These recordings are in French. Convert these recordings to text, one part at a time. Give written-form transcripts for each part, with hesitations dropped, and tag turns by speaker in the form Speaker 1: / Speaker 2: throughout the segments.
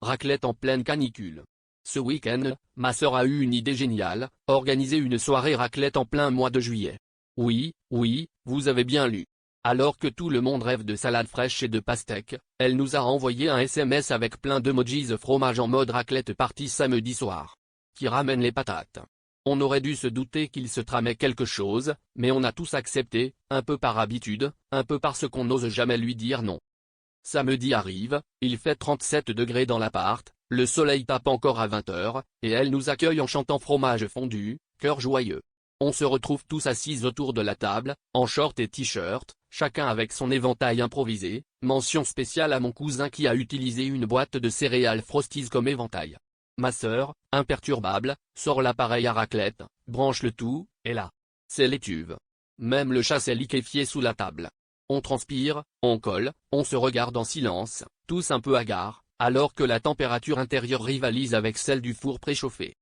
Speaker 1: Raclette en pleine canicule. Ce week-end, ma sœur a eu une idée géniale, organiser une soirée raclette en plein mois de juillet. Oui, vous avez bien lu. Alors que tout le monde rêve de salade fraîche et de pastèques, elle nous a envoyé un SMS avec plein d'emojis fromage en mode raclette partie samedi soir. Qui ramène les patates. On aurait dû se douter qu'il se tramait quelque chose, mais on a tous accepté, un peu par habitude, un peu parce qu'on n'ose jamais lui dire non. Samedi arrive, il fait 37 degrés dans l'appart, le soleil tape encore à 20h, et elle nous accueille en chantant fromage fondu, cœur joyeux. On se retrouve tous assis autour de la table, en short et t-shirt, chacun avec son éventail improvisé, mention spéciale à mon cousin qui a utilisé une boîte de céréales Frosties comme éventail. Ma sœur, imperturbable, sort l'appareil à raclette, branche le tout, et là, c'est l'étuve. Même le chat s'est liquéfié sous la table. On transpire, on colle, on se regarde en silence, tous un peu hagards, alors que la température intérieure rivalise avec celle du four préchauffé.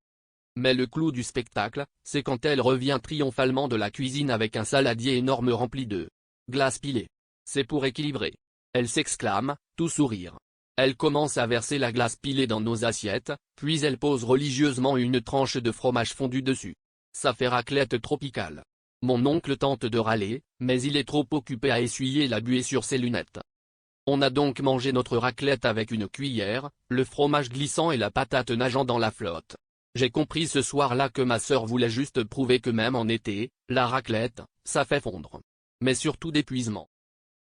Speaker 1: Mais le clou du spectacle, c'est quand elle revient triomphalement de la cuisine avec un saladier énorme rempli de glace pilée. C'est pour équilibrer. Elle s'exclame, tout sourire. Elle commence à verser la glace pilée dans nos assiettes, puis elle pose religieusement une tranche de fromage fondu dessus. Ça fait raclette tropicale. Mon oncle tente de râler, mais il est trop occupé à essuyer la buée sur ses lunettes. On a donc mangé notre raclette avec une cuillère, le fromage glissant et la patate nageant dans la flotte. J'ai compris ce soir-là que ma sœur voulait juste prouver que même en été, la raclette, ça fait fondre. Mais surtout d'épuisement.